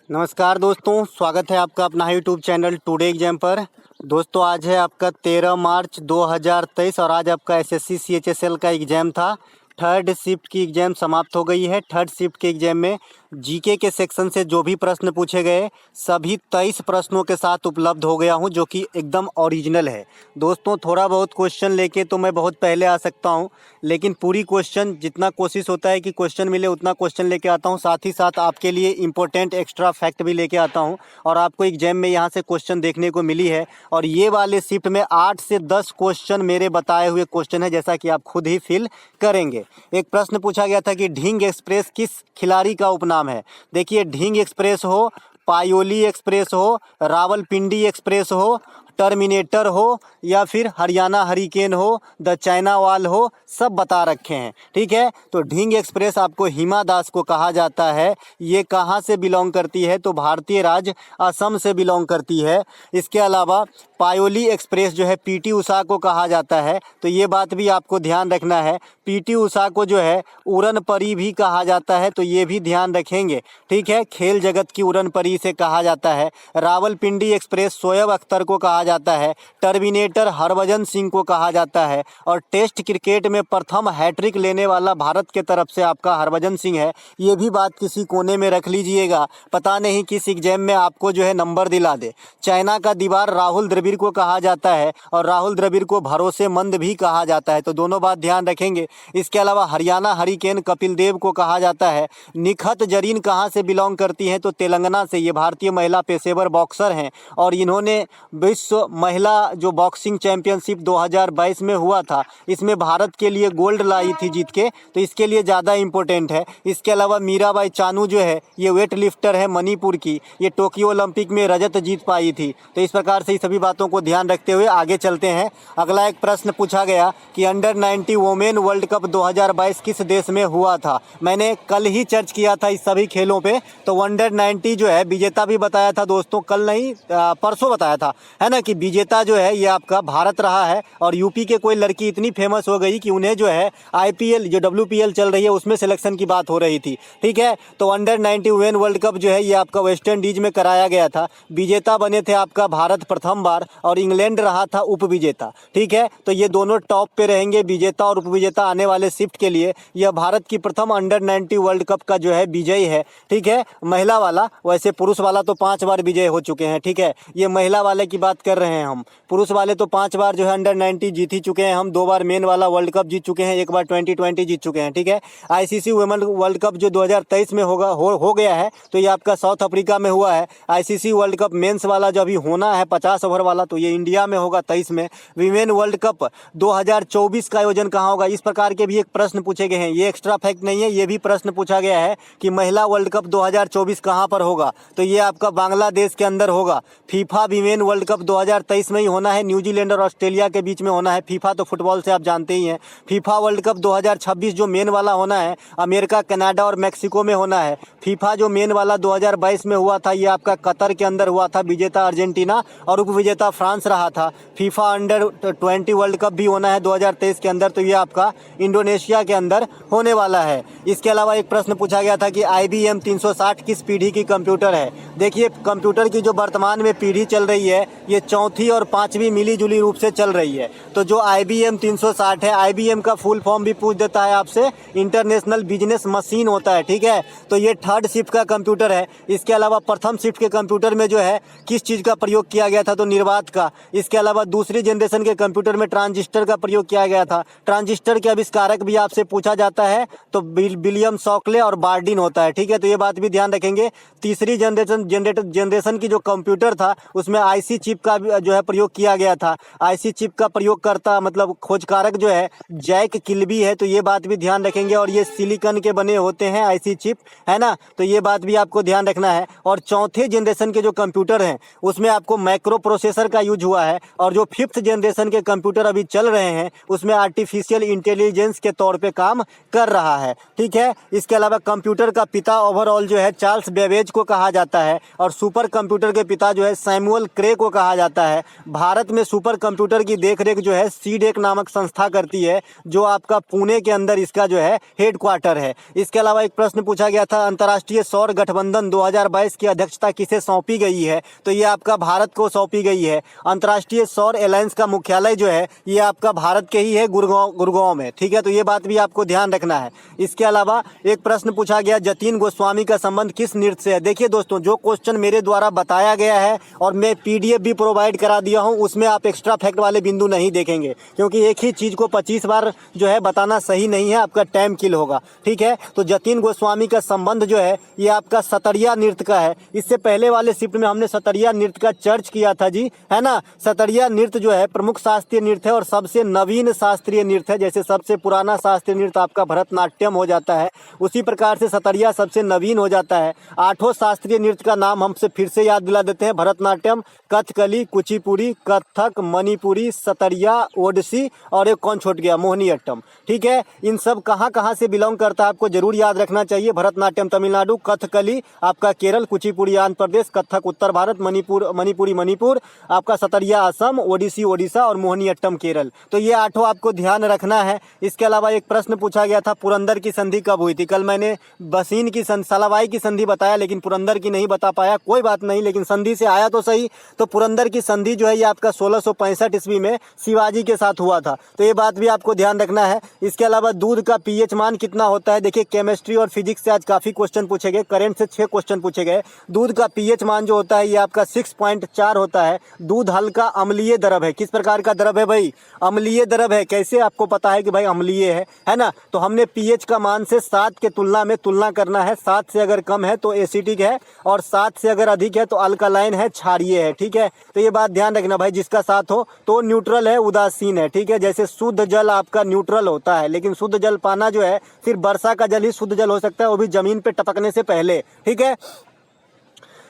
नमस्कार दोस्तों, स्वागत है आपका अपना यूट्यूब चैनल टुडे एग्जाम पर। दोस्तों आज है आपका 13 मार्च 2023 और आज आपका एसएससी सीएचएसएल का एग्ज़ाम था। थर्ड शिफ्ट की एग्ज़ाम समाप्त हो गई है। थर्ड शिफ्ट के एग्ज़ाम में जीके के सेक्शन से जो भी प्रश्न पूछे गए सभी 23 प्रश्नों के साथ उपलब्ध हो गया हूं, जो कि एकदम ओरिजिनल है। दोस्तों थोड़ा बहुत क्वेश्चन लेके तो मैं बहुत पहले आ सकता हूं, लेकिन पूरी क्वेश्चन जितना कोशिश होता है कि क्वेश्चन मिले उतना क्वेश्चन लेके आता हूं। साथ ही साथ आपके लिए इंपॉर्टेंट एक्स्ट्रा फैक्ट भी लेके आता हूं और आपको एग्जाम में यहां से क्वेश्चन देखने को मिली है। और ये वाले शिफ्ट में 8 से 10 क्वेश्चन मेरे बताए हुए क्वेश्चन है, जैसा कि आप खुद ही फिल करेंगे। एक प्रश्न पूछा गया था कि ढींग एक्सप्रेस किस खिलाड़ी का उपनाम है। देखिए, ढींग एक्सप्रेस हो, पायोली एक्सप्रेस हो, रावलपिंडी एक्सप्रेस हो, टर्मिनेटर हो या फिर हरियाणा हरिकेन हो, द चाइना वाल हो, सब बता रखे हैं। ठीक है, तो ढींग एक्सप्रेस आपको हिमा दास को कहा जाता है। ये कहाँ से बिलोंग करती है, तो भारतीय राज्य असम से बिलोंग करती है। इसके अलावा पायोली एक्सप्रेस जो है पीटी उषा को कहा जाता है, तो ये बात भी आपको ध्यान रखना है। पीटी उषा को जो है उड़न परी भी कहा जाता है, तो ये भी ध्यान रखेंगे। ठीक है, खेल जगत की उड़न परी से कहा जाता है। रावलपिंडी एक्सप्रेस शोएब अख्तर को कहा जाता है। टर्मिनेटर हरभजन सिंह को कहा जाता है। और टेस्ट क्रिकेट में प्रथम हैट्रिक लेने वाला भारत के तरफ से आपका हरभजन सिंह है। ये भी बात किसी कोने में रख लीजिएगा, पता नहीं किस एग्जाम में आपको जो है नंबर दिला दे। चाइना का दीवार राहुल द्रविड़ को कहा जाता है और राहुल द्रविड़ को भरोसेमंद भी कहा जाता है, तो दोनों बात ध्यान रखेंगे। इसके अलावा हरियाणा हरिकेन कपिल देव को कहा जाता है। निखत जरीन कहाँ से बिलोंग करती हैं, तो तेलंगाना से। ये भारतीय महिला पेशेवर बॉक्सर हैं और इन्होंने विश्व महिला जो बॉक्सिंग चैंपियनशिप 2022 में हुआ था, इसमें भारत के लिए गोल्ड लाई थी जीत के, तो इसके लिए ज़्यादा इंपॉर्टेंट है। इसके अलावा मीराबाई चानू जो है ये वेट लिफ्टर है मणिपुर की, ये टोक्यो ओलंपिक में रजत जीत पाई थी। तो इस प्रकार से सभी बातों को ध्यान रखते हुए आगे चलते हैं। अगला एक प्रश्न पूछा गया कि अंडर 90 वोमेन वर्ल्ड कप 2022 किस देश में हुआ था। मैंने कल ही चर्च किया था इस सभी खेलों पे, तो अंडर 90 जो है विजेता भी बताया था दोस्तों, कल नहीं परसों बताया था, है ना, कि विजेता जो है ये आपका भारत रहा है। और यूपी के कोई लड़की इतनी फेमस हो गई कि उन्हें जो है आईपीएल जो WPL चल रही है उसमें सिलेक्शन की बात हो रही थी। ठीक है, तो अंडर 90 वुमेन वर्ल्ड कप जो है ये आपका वेस्ट इंडीज में कराया गया था। विजेता बने थे आपका भारत प्रथम बार और इंग्लैंड रहा था उपविजेता। ठीक है, तो ये दोनों टॉप पे रहेंगे, विजेता और उपविजेता आने वाले शिफ्ट के लिए। यह भारत की प्रथम अंडर 90 वर्ल्ड कप का जो है विजयी है। ठीक है, महिला वाला, वैसे पुरुष वाला तो 5 बार विजय हो चुके हैं। ठीक है, ये महिला वाले की बात कर रहे हैं हम। पुरुष वाले तो 5 बार जो है अंडर 90 जीत ही चुके हैं। हम 2 बार मेन वाला वर्ल्ड कप जीत चुके हैं, 1 बार 2020 जीत चुके हैं। ठीक है, आईसीसी वुमेन वर्ल्ड कप जो 2023 में हो गया है, तो ये आपका साउथ अफ्रीका में हुआ है। आईसीसी वर्ल्ड कप मेंस वाला जो अभी होना है 50 ओवर वाला, तो ये इंडिया में होगा 23 में। विमेन वर्ल्ड कप 2024 का आयोजन कहाँ होगा, इस प्रकार के भी एक प्रश्न पूछे गए हैं। ये एक्स्ट्रा फैक्ट नहीं है, ये भी प्रश्न पूछा गया है कि महिला वर्ल्ड कप 2024 कहाँ पर होगा, तो ये आपका बांग्लादेश के अंदर होगा। फीफा विमेन वर्ल्ड कप 2023 में ही होना है, न्यूजीलैंड और ऑस्ट्रेलिया के बीच में होना है। फीफा तो फुटबॉल से आप जानते ही हैं। फीफा वर्ल्ड कप 2026 जो मेन वाला होना है अमेरिका, कनाडा और मैक्सिको में होना है। फीफा जो मेन वाला 2022 में हुआ था ये आपका कतर के अंदर हुआ था, विजेता अर्जेंटीना और उपविजेता फ्रांस रहा था। फीफा अंडर 20 वर्ल्ड कप भी होना है 2023 के अंदर, तो ये आपका इंडोनेशिया के अंदर होने वाला है। इसके अलावा एक प्रश्न पूछा गया था कि IBM 360 किस पीढ़ी की कंप्यूटर है। देखिए, कंप्यूटर की जो वर्तमान में पीढ़ी चल रही है ये 4वीं और 5वीं मिली जुली रूप से चल रही है। तो जो IBM 360 है, IBM का फुल फॉर्म भी पूछ देता है आपसे, इंटरनेशनल बिजनेस मशीन होता है। ठीक है, तो ये थर्ड शिफ्ट का कंप्यूटर है। इसके अलावा प्रथम शिफ्ट के कंप्यूटर में जो है किस चीज़ का प्रयोग किया गया था, तो निर्वात का। इसके अलावा दूसरी जनरेशन के कंप्यूटर में ट्रांजिस्टर का प्रयोग किया गया था। ट्रांजिस्टर के आविष्कारक भी आपसे पूछा जाता है, तो विलियम शॉकले और बार्डिन होता है। ठीक है, तो ये बात भी ध्यान रखेंगे। तीसरी जनरेशन की जो कंप्यूटर था उसमें आईसी चिप का जो है प्रयोग किया गया था। आईसी चिप का प्रयोग करता मतलब खोजकारक जो है जैक किल्बी है, तो ये बात भी ध्यान रखेंगे। और ये सिलिकॉन के बने होते हैं आईसी चिप, है ना, तो ये बात भी आपको ध्यान रखना है। और चौथे जनरेशन के जो कंप्यूटर हैं उसमें आपको माइक्रो प्रोसेसर का यूज हुआ है। और जो 5th जनरेशन के कंप्यूटर अभी चल रहे हैं उसमें आर्टिफिशियल इंटेलिजेंस के तौर पे काम कर रहा है। ठीक है, इसके अलावा कंप्यूटर का पिता ओवरऑल जो है चार्ल्स बेबेज को कहा जाता है और सुपर कंप्यूटर के पिता जो है सैमुअल क्रे को कहा जाता है। जाता है। भारत में सुपर कंप्यूटर की देखरेख जो है सीडेक नामक संस्था करती है, जो आपका पुणे के अंदर इसका जो है हेडक्वार्टर है। इसके अलावा एक प्रश्न पूछा गया था, अंतर्राष्ट्रीय सौर गठबंधन 2022 की अध्यक्षता किसे सौंपी गई है? तो ये आपका भारत को सौंपी गई है। अंतर्राष्ट्रीय सौर एलायंस का मुख्यालय जो है ये आपका भारत के ही है, गुड़गांव में। ठीक है, तो ये बात भी आपको ध्यान रखना है। इसके अलावा एक प्रश्न पूछा गया, जतीन गोस्वामी का संबंध किस नृत्य से है? देखिए दोस्तों, जो क्वेश्चन मेरे द्वारा बताया गया है और मैं पीडीएफ भी प्रोवाइड करा दिया हूं, उसमें आप एक्स्ट्रा फैक्ट वाले बिंदु नहीं देखेंगे, क्योंकि एक ही चीज को 25 बार जो है बताना सही नहीं है, आपका टाइम किल होगा। ठीक है, तो जतीन गोस्वामी का संबंध जो है ये आपका सतरिया नृत्य का है। इससे पहले वाले शिफ्ट में हमने सतरिया नृत्य का चर्च किया था जी, है ना। सतरिया नृत्य जो है प्रमुख शास्त्रीय नृत्य है और सबसे नवीन शास्त्रीय नृत्य है। जैसे सबसे पुराना शास्त्रीय नृत्य आपका भरतनाट्यम हो जाता है, उसी प्रकार से सतरिया सबसे नवीन हो जाता है। 8 शास्त्रीय नृत्य का नाम हमसे फिर से याद दिला देते हैं, भरतनाट्यम, कथकली, कुचिपुड़ी, कथक, मणिपुरी, सतरिया, ओडिसी और एक कौन छूट गया, मोहिनीअट्टम। ठीक है, इन सब कहाँ कहाँ से बिलोंग करता है आपको जरूर याद रखना चाहिए। भरतनाट्यम तमिलनाडु, कथकली आपका केरल, कुचिपुड़ी आंध्र प्रदेश, कथक उत्तर भारत, मणिपुरी मणिपुर, आपका सतरिया असम, ओडिसी ओडिशा और मोहिनीअट्टम केरल। तो ये 8 आपको ध्यान रखना है। इसके अलावा एक प्रश्न पूछा गया था, पुरंदर की संधि कब हुई थी? कल मैंने बसीन की सलाबाई की संधि बताया, लेकिन पुरंदर की नहीं बता पाया, कोई बात नहीं, लेकिन संधि से आया तो सही। तो पुरंदर की संधि जो है ये आपका 1665 ईस्वी में शिवाजी के साथ हुआ था, तो ये बात भी आपको ध्यान रखना है। इसके अलावा दूध का पीएच मान कितना होता है? देखिए, केमिस्ट्री और फिजिक्स से आज काफी क्वेश्चन पूछे गए, करंट से 6 क्वेश्चन पूछे गए। दूध का पीएच मान जो होता है ये आपका 6.4 होता है। दूध हल्का अम्लीय द्रव है। किस प्रकार का द्रव है भाई? अम्लीय द्रव है। कैसे आपको पता है कि भाई अम्लीय है ना? तो हमने पीएच का मान से 7 के तुलना में तुलना करना है। 7 से अगर कम है तो एसिडिक है और 7 से अगर अधिक है तो अल्कलाइन है, क्षारीय है। ठीक है, तो ये बात ध्यान रखना भाई, जिसका 7 हो तो न्यूट्रल है, उदासीन है। ठीक है, जैसे शुद्ध जल आपका न्यूट्रल होता है, लेकिन शुद्ध जल पाना जो है सिर्फ वर्षा का जल ही शुद्ध जल हो सकता है, वो भी जमीन पे टपकने से पहले। ठीक है,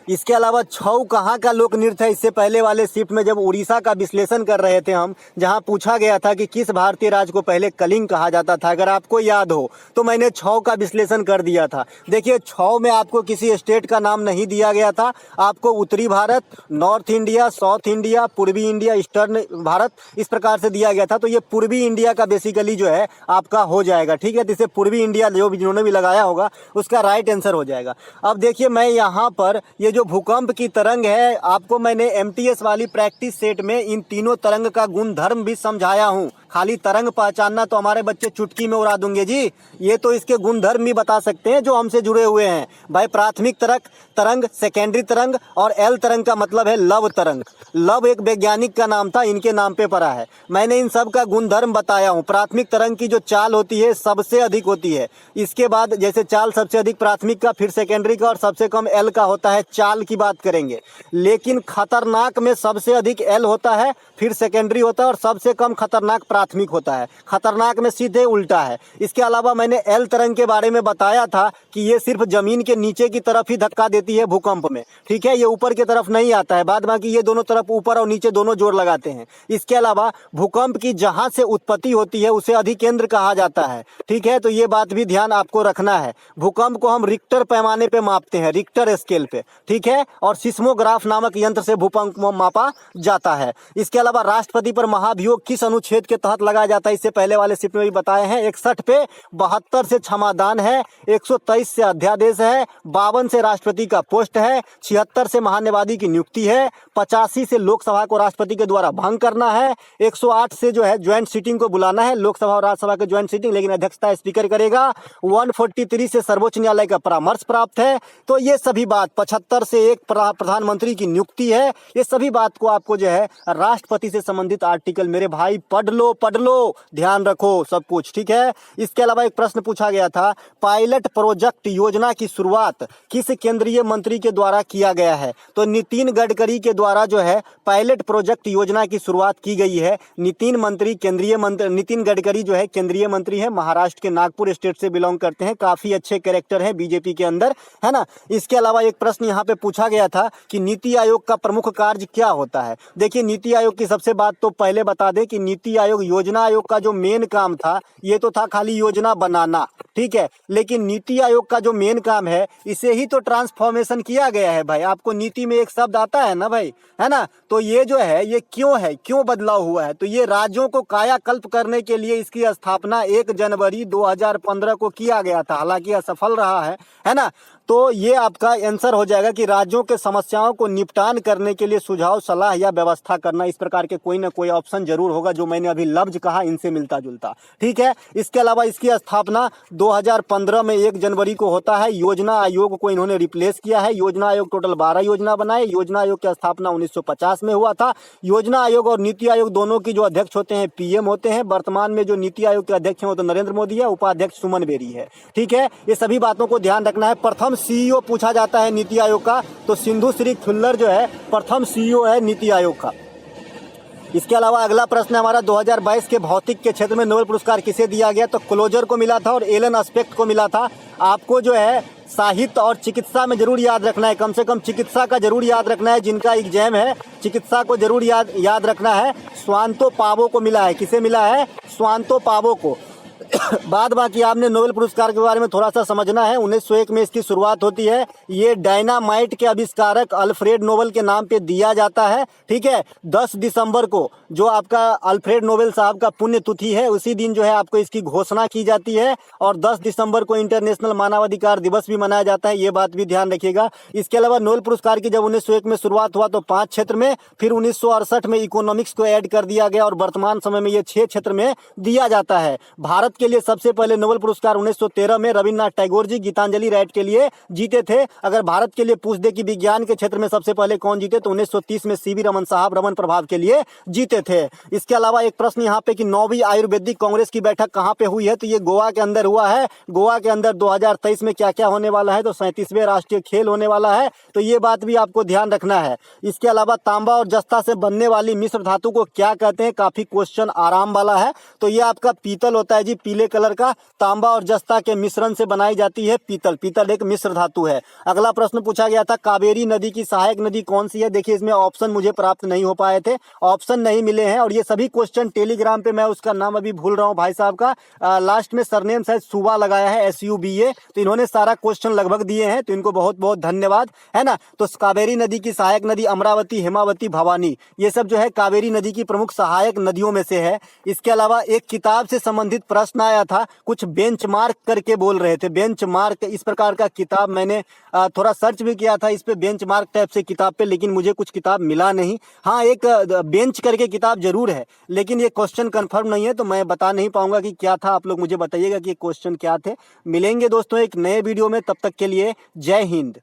इसके अलावा छऊ कहाँ का लोक नृत्य है? इससे पहले वाले शिफ्ट में जब उड़ीसा का विश्लेषण कर रहे थे हम, जहाँ पूछा गया था कि किस भारतीय राज्य को पहले कलिंग कहा जाता था, अगर आपको याद हो तो मैंने छऊ का विश्लेषण कर दिया था। देखिए, छऊ में आपको किसी स्टेट का नाम नहीं दिया गया था, आपको उत्तरी Bharat, north India, south India, पूर्वी इंडिया, ईस्टर्न भारत, इस प्रकार से दिया गया था। तो ये पूर्वी इंडिया का बेसिकली जो है आपका हो जाएगा। ठीक है, तो इसे पूर्वी इंडिया जो भी जिन्होंने भी लगाया होगा उसका राइट आंसर हो जाएगा। अब देखिए, मैं यहाँ पर ये जो भूकंप की तरंग है, आपको मैंने एमटीएस वाली प्रैक्टिस सेट में इन तीनों तरंग का गुणधर्म भी समझाया हूँ। खाली तरंग पहचानना तो हमारे बच्चे चुटकी में उड़ा दूंगे जी, ये तो इसके गुणधर्म भी बता सकते हैं जो हमसे जुड़े हुए हैं भाई। प्राथमिक तरंग, सेकेंडरी तरंग और एल तरंग का मतलब है लव तरंग। लव एक वैज्ञानिक का नाम था, इनके नाम पे पड़ा है। मैंने इन सब का गुणधर्म बताया हूँ। प्राथमिक तरंग की जो चाल होती है सबसे अधिक होती है, इसके बाद जैसे चाल सबसे अधिक प्राथमिक का, फिर सेकेंडरी का और सबसे कम एल का होता है। चाल की बात करेंगे, लेकिन खतरनाक में सबसे अधिक एल होता है, फिर सेकेंडरी होता है और सबसे कम खतरनाक प्राथमिक होता है। खतरनाक में सीधे उल्टा है। इसके अलावा मैंने एल तरंग के बारे में बताया था कि ये सिर्फ जमीन के नीचे की तरफ ही धक्का देती है भूकंप में। ठीक है, ये ऊपर की तरफ नहीं आता है, बाद बाकी ये दोनों तरफ ऊपर और नीचे दोनों जोर लगाते हैं। इसके अलावा भूकंप की जहां से उत्पत्ति होती है उसे अधिकेंद्र कहा जाता है। ठीक है, तो ये बात भी ध्यान आपको रखना है। भूकंप को हम रिक्टर पैमाने पे मापते हैं, रिक्टर स्केल पे। ठीक है, और सिस्मोग्राफ नामक यंत्र से भूकंप को मापा जाता है। इसके अलावा राष्ट्रपति पर महाभियोग किस अनुच्छेद के तहत लगाया जाता है? इससे पहले वाले शिफ्ट में भी बताए हैं। 61 पे, 72 से क्षमादान है, 123 से अध्यादेश है, 52 से राष्ट्रपति का पोस्ट है, 76 से महान्यवादी की नियुक्ति है, 85 से लोकसभा को राष्ट्रपति के द्वारा भंग करना है, 108 से जो है ज्वाइंट सीटिंग को बुलाना है, लोकसभा और राज्यसभा के ज्वाइंट सीटिंग, लेकिन अध्यक्षता स्पीकर करेगा, 143 से सर्वोच्च न्यायालय का परामर्श प्राप्त है। तो ये सभी बात, 75 से एक प्रधानमंत्री की नियुक्ति है। ये सभी बात को आपको जो है राष्ट्रपति से संबंधित आर्टिकल मेरे भाई पढ़ लो, ध्यान रखो सब कुछ। ठीक है, इसके अलावा एक प्रश्न पूछा गया था, पायलट प्रोजेक्ट योजना की शुरुआत किस केंद्रीय मंत्री के द्वारा किया गया है? तो नितिन गडकरी के द्वारा जो है पायलट प्रोजेक्ट योजना की शुरुआत की गई है। नितिन गडकरी जो है केंद्रीय मंत्री है, महाराष्ट्र के नागपुर स्टेट से बिलोंग करते हैं, काफी अच्छे कैरेक्टर हैं बीजेपी के अंदर, है ना। इसके अलावा एक प्रश्न यहाँ पे पूछा गया था कि नीति आयोग का प्रमुख कार्य क्या होता है? देखिए, नीति आयोग की सबसे बात तो पहले बता दें कि नीति आयोग योजना आयोग का जो मेन काम था ये तो था खाली योजना बनाना, ठीक है, लेकिन नीति आयोग का जो मेन काम है इसे ही तो ट्रांसफॉर्मेशन किया गया है भाई। आपको नीति में एक शब्द आता है ना भाई, है ना, तो ये जो है ये क्यों है, क्यों बदलाव हुआ है, तो ये राज्यों को कायाकल्प करने के लिए इसकी स्थापना 1 जनवरी 2015 को किया गया था, हालांकि असफल रहा है ना। तो ये आपका आंसर हो जाएगा कि राज्यों के समस्याओं को निपटान करने के लिए सुझाव, सलाह या व्यवस्था करना, इस प्रकार के कोई ना कोई ऑप्शन जरूर होगा जो मैंने अभी लफ्ज कहा इनसे मिलता जुलता, ठीक है। इसके अलावा इसकी स्थापना 2015 में 1 जनवरी को होता है। योजना आयोग को इन्होंने रिप्लेस किया है। योजना आयोग टोटल 12 योजना बनाए। योजना आयोग की स्थापना 1950 में हुआ था। योजना आयोग और नीति आयोग दोनों की जो अध्यक्ष होते हैं पीएम होते हैं। वर्तमान में जो नीति आयोग के अध्यक्ष हैं वो तो नरेंद्र मोदी है, उपाध्यक्ष सुमन बेरी है, ठीक है। ये सभी बातों को ध्यान रखना है। प्रथम सीईओ पूछा जाता है नीति आयोग का, तो सिंधु श्री खुल्लर जो है प्रथम सीईओ है नीति आयोग का। इसके अलावा अगला प्रश्न हमारा 2022 के भौतिक के क्षेत्र में नोबेल पुरस्कार किसे दिया गया, तो क्लोजर को मिला था और एलन अस्पेक्ट को मिला था। आपको जो है साहित्य और चिकित्सा में जरूर याद रखना है, कम से कम चिकित्सा का जरूर याद रखना है। जिनका एग्जाम है चिकित्सा को जरूर याद रखना है। स्वांतो पावो को मिला है। किसे मिला है? स्वांतो पावो को। बाद बाकी आपने नोबेल पुरस्कार के बारे में थोड़ा सा समझना है। 1901 में इसकी शुरुआत होती है। ये डायनामाइट के आविष्कारक अल्फ्रेड नोबेल के नाम पे दिया जाता है, ठीक है। 10 दिसंबर को जो आपका अल्फ्रेड नोबेल साहब का पुण्यतिथि है उसी दिन जो है आपको इसकी घोषणा की जाती है। और 10 दिसंबर को इंटरनेशनल मानवाधिकार दिवस भी मनाया जाता है, ये बात भी ध्यान रखिएगा। इसके अलावा नोबेल पुरस्कार की जब 1901 में शुरुआत हुआ तो 5 क्षेत्र में, फिर 1968 में इकोनॉमिक्स को ऐड कर दिया गया और वर्तमान समय में ये 6 क्षेत्र में दिया जाता है। भारत के लिए सबसे पहले नोबेल पुरस्कार 1913 में रविन्द्रनाथ टैगोर जी गीतांजलि राइट के लिए जीते थे। अगर भारत के लिए पूछ दे कि विज्ञान के क्षेत्र में सबसे पहले कौन जीते, तो 1930 में सीवी रमन साहब रमन प्रभाव के लिए जीते थे। इसके अलावा एक प्रश्न यहाँ पे कि 9वीं आयुर्वेदिक कांग्रेस की बैठक कहाँ पे हुई है, तो ये गोवा के अंदर हुआ है। गोवा के अंदर 2023 में क्या क्या होने वाला है, तो 37वें राष्ट्रीय खेल होने वाला है, तो ये बात भी आपको ध्यान रखना है। इसके अलावा तांबा और जस्ता से बनने वाली मिश्र धातु को क्या कहते हैं, काफी क्वेश्चन आराम वाला है। तो ये आपका पीतल होता है जी, पीले कलर का। तांबा और जस्ता के मिश्रण से बनाई जाती है पीतल। पीतल एक मिश्र धातु है। अगला प्रश्न पूछा गया था कावेरी नदी की सहायक नदी कौन सी है। देखिए इसमें ऑप्शन मुझे प्राप्त नहीं हो पाए थे, ऑप्शन नहीं मिले हैं। और ये सभी क्वेश्चन टेलीग्राम पे, मैं उसका नाम अभी भूल रहा हूँ भाई साहब का, लास्ट में सरनेम शायद सुबा लगाया है, SUBA। तो इन्होंने सारा क्वेश्चन लगभग दिए हैं, तो इनको बहुत बहुत धन्यवाद, है ना। तो कावेरी नदी की सहायक नदी अमरावती, हेमावती, भवानी, ये सब जो है कावेरी नदी की प्रमुख सहायक नदियों में से है। इसके अलावा एक किताब से संबंधित प्रश्न आया था, कुछ बेंचमार्क करके बोल रहे थे। बेंचमार्क इस प्रकार का किताब मैंने थोड़ा सर्च भी किया था इस पे, बेंचमार्क टाइप से किताब पे, लेकिन मुझे कुछ किताब मिला नहीं। हाँ, एक बेंच करके किताब जरूर है, लेकिन ये क्वेश्चन कंफर्म नहीं है, तो मैं बता नहीं पाऊंगा कि क्या था। आप लोग मुझे बताइएगा कि क्वेश्चन क्या थे। मिलेंगे दोस्तों एक नए वीडियो में, तब तक के लिए जय हिंद।